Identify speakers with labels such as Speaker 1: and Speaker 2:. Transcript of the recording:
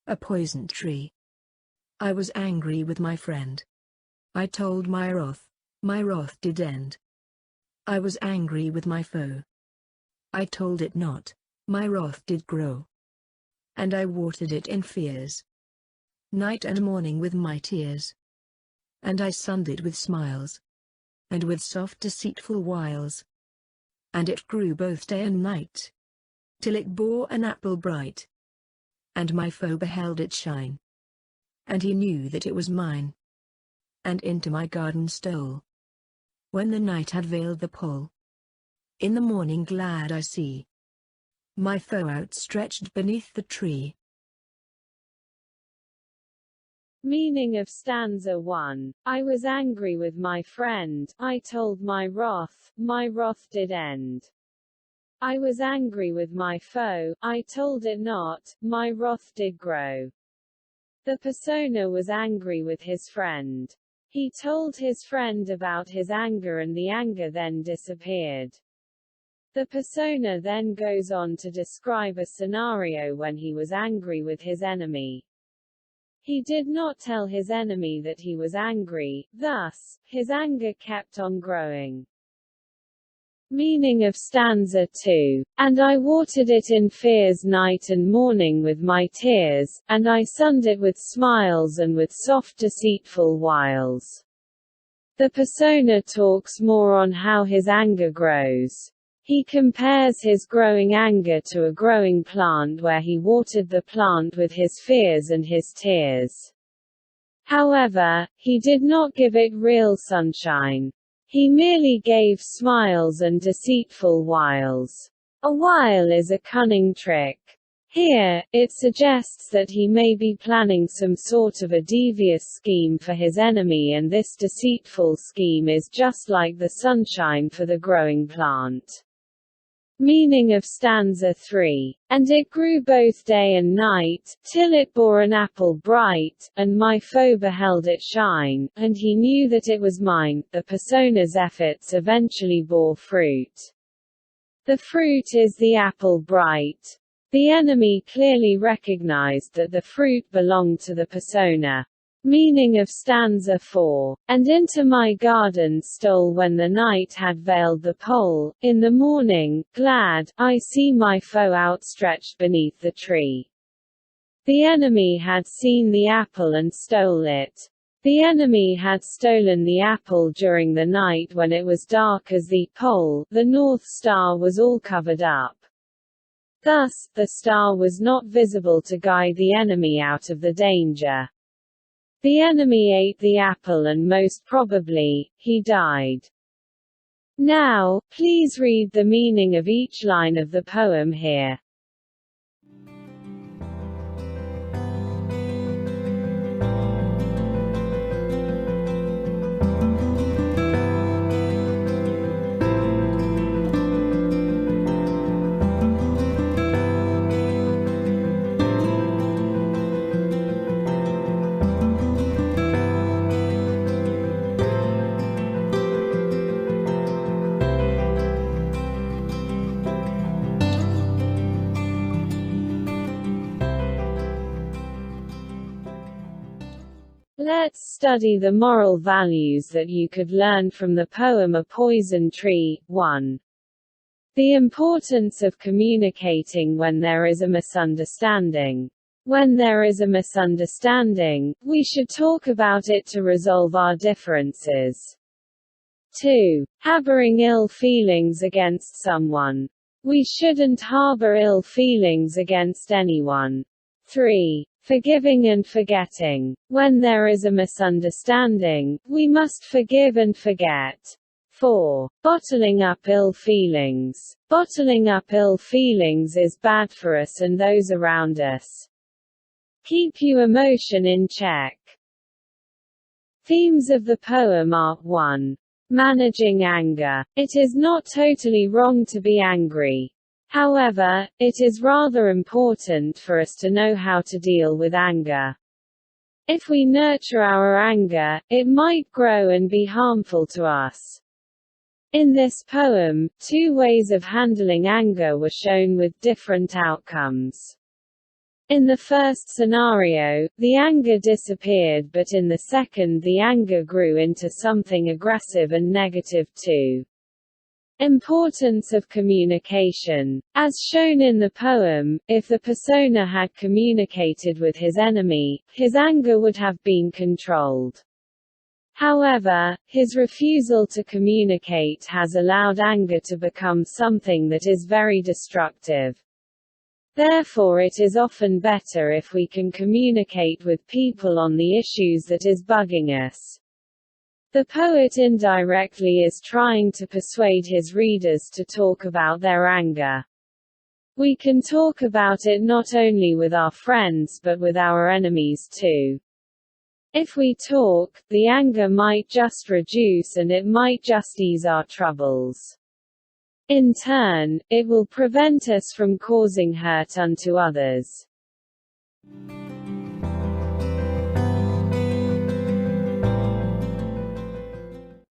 Speaker 1: A poisoned tree. I was angry with my friend. I told my wrath did end. I was angry with my foe. I told it not, my wrath did grow. And I watered it in fears, night and morning with my tears. And I sunned it with smiles, and with soft deceitful wiles. And it grew both day and night, till it bore an apple bright. And my foe beheld it shine, and he knew that it was mine, and into my garden stole, when the night had veiled the pole. In the morning glad I see my foe outstretched beneath the tree.
Speaker 2: Meaning of stanza 1. I was angry with my friend, I told my wrath did end. I was angry with my foe, I told it not, my wrath did grow. The persona was angry with his friend. He told his friend about his anger and the anger then disappeared. The persona then goes on to describe a scenario when he was angry with his enemy. He did not tell his enemy that he was angry, thus, his anger kept on growing. Meaning of stanza 2. And I watered it in fears night and morning with my tears, and I sunned it with smiles and with soft deceitful wiles. The persona talks more on how his anger grows. He compares his growing anger to a growing plant where he watered the plant with his fears and his tears. However, he did not give it real sunshine. He merely gave smiles and deceitful wiles. A wile is a cunning trick. Here, it suggests that he may be planning some sort of a devious scheme for his enemy, and this deceitful scheme is just like the sunshine for the growing plant. Meaning of stanza 3. And it grew both day and night, till it bore an apple bright, and my foe beheld it shine, and he knew that it was mine. The persona's efforts eventually bore fruit. The fruit is the apple bright. The enemy clearly recognized that the fruit belonged to the persona. Meaning of stanza 4. And into my garden stole when the night had veiled the pole, in the morning, glad, I see my foe outstretched beneath the tree. The enemy had seen the apple and stole it. The enemy had stolen the apple during the night when it was dark as the pole, the North Star was all covered up. Thus, the star was not visible to guide the enemy out of the danger. The enemy ate the apple and most probably, he died. Now, please read the meaning of each line of the poem here. Let's study the moral values that you could learn from the poem A Poison Tree. 1. The importance of communicating when there is a misunderstanding. When there is a misunderstanding, we should talk about it to resolve our differences. 2. Harboring ill feelings against someone. We shouldn't harbor ill feelings against anyone. 3. Forgiving and forgetting. When there is a misunderstanding, we must forgive and forget. 4. Bottling up ill feelings. Bottling up ill feelings is bad for us and those around us. Keep your emotion in check. Themes of the poem are 1. Managing anger. It is not totally wrong to be angry. However, it is rather important for us to know how to deal with anger. If we nurture our anger, it might grow and be harmful to us. In this poem, 2 ways of handling anger were shown with different outcomes. In the first scenario, the anger disappeared, but in the second the anger grew into something aggressive and negative too. Importance of communication. As shown in the poem, if the persona had communicated with his enemy, his anger would have been controlled. However, his refusal to communicate has allowed anger to become something that is very destructive. Therefore it is often better if we can communicate with people on the issues that is bugging us. The poet indirectly is trying to persuade his readers to talk about their anger. We can talk about it not only with our friends but with our enemies too. If we talk, the anger might just reduce and it might just ease our troubles. In turn, it will prevent us from causing hurt unto others.